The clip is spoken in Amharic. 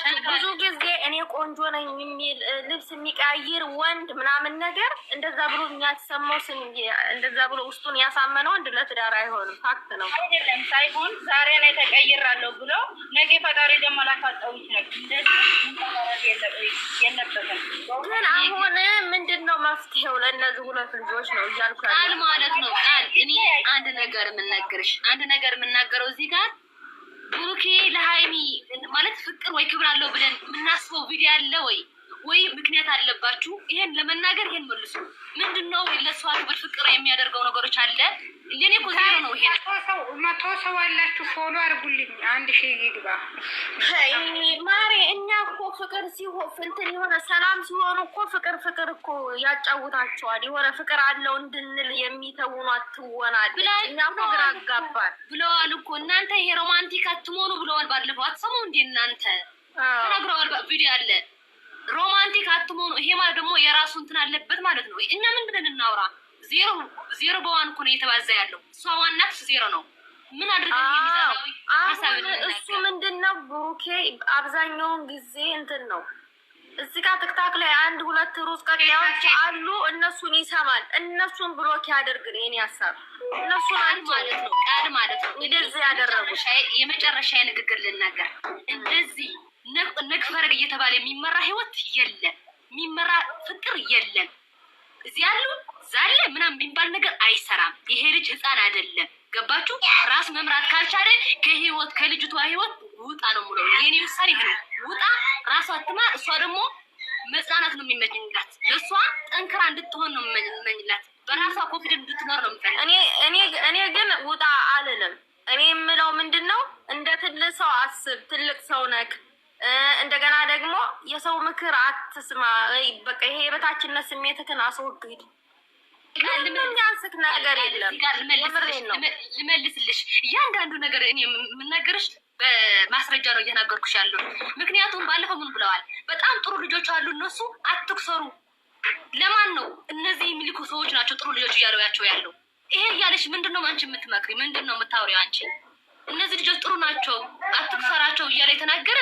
ይኸውላችሁ ብዙ ጊዜ እኔ ቆንጆ ነኝ የሚል ልብስ የሚቀያይር ወንድ ምናምን ነገር እንደዛ ብሎ የሚያሰማው እንደዛ ብሎ ውስጡን ያሳመነው ወንድ ለትዳር አይሆንም። ፋክት ነው አይደለም ሳይሆን ዛሬ ላይ ተቀይራለሁ ብሎ ነገ ፈጣሪ ደግሞ ላፋጠው ይችላል። የለበትም ግን አሁን ምንድነው መፍትሄው ለእነዚህ ሁለት ልጆች ነው እያልኩ ቃል ማለት ነው። ቃል እኔ አንድ ነገር የምናገረው እዚህ ጋር ብሩኬ ለሃይሚ ማለት ፍቅር ወይ ክብር አለው ብለን የምናስበው ቪዲዮ አለ ወይ ምክንያት አለባችሁ? ይሄን ለመናገር ይሄን መልሱ። ምንድነው ለሷ ክብር ፍቅር የሚያደርገው ነገሮች አለ? ለኔ እኮ ዜሮ ነው። ይሄ መቶ ሰው አላችሁ ፎሎ አድርጉልኝ 1000 ይግባ። ማሬ እኛ እኮ ፍቅር ሲሆን እንትን የሆነ ሰላም ሲሆኑ እኮ ፍቅር እኮ ያጫውታቸዋል። የሆነ ፍቅር አለው እንድንል የሚተውኑ አትወናል እኛ ፍቅር አጋባል ብለዋል እኮ እናንተ። ይሄ ሮማንቲክ አትሞኑ ብለዋል። ባለፈው አትሰሙ እንዴ እናንተ? ተናግረዋል። ቪዲዮ አለ ሮማንቲክ አትሞኑ። ይሄ ማለት ደግሞ የራሱ እንትን አለበት ማለት ነው። እኛ ምን ብለን እናውራ? ዜሮ በዋን እኮ ነው እየተባዛ ያለው። እሷ ዋናት ዜሮ ነው። ምን አድርገን የሚዛናዊ ሀሳብ እሱ ምንድነው ብሩኬ አብዛኛውን ጊዜ እንትን ነው። እዚህ ጋር ትክታክ ላይ 1-2 ሩዝ ቀቂያዎች አሉ። እነሱን ይሰማል። እነሱን ብሎክ ያደርግን የኔ ሀሳብ እነሱን ማለት ነው። ቃል ማለት ነው። እንደዚህ ያደረጉት የመጨረሻ ንግግር ልናገር። እንደዚህ ነግፈረግ እየተባለ የሚመራ ህይወት የለም። የሚመራ ፍቅር የለም። እዚህ ያሉ ዛለ ምናምን የሚባል ነገር አይሰራም። ይሄ ልጅ ህፃን አይደለም። ገባችሁ? ራስ መምራት ካልቻለ ከልጅቷ ህይወት ውጣ ነው ሙሉ። የኔ ውሳኔ ይሄ ነው። ውጣ፣ ራሷ አትማር። እሷ ደግሞ መጽናናት ነው የሚመኝላት። ለሷ ጠንክራ እንድትሆን ነው የሚመኝላት። በራሷ ኮንፊደንስ እንድትኖር ነው የሚፈልግ። እኔ ግን ውጣ አልልም። እኔ የምለው ምንድነው እንደ ትልቅ ሰው አስብ። ትልቅ ሰው ነክ እንደገና ደግሞ የሰው ምክር አትስማ። በቃ ይሄ የበታችነት ስሜትህን አስወግድ። የሚያንስክ ነገር የለም። ልመልስልሽ እያንዳንዱ ነገር እኔ የምናገርሽ በማስረጃ ነው እየናገርኩሽ ያለው። ምክንያቱም ባለፈው ምን ብለዋል? በጣም ጥሩ ልጆች አሉ፣ እነሱ አትክሰሩ። ለማን ነው? እነዚህ የሚልኩ ሰዎች ናቸው ጥሩ ልጆች እያለው ያለው። ይሄ እያለሽ ምንድነው አንቺ የምትመክሪ? ምንድነው የምታወሪው አንቺ? እነዚህ ልጆች ጥሩ ናቸው አትክሰራቸው እያለ የተናገረ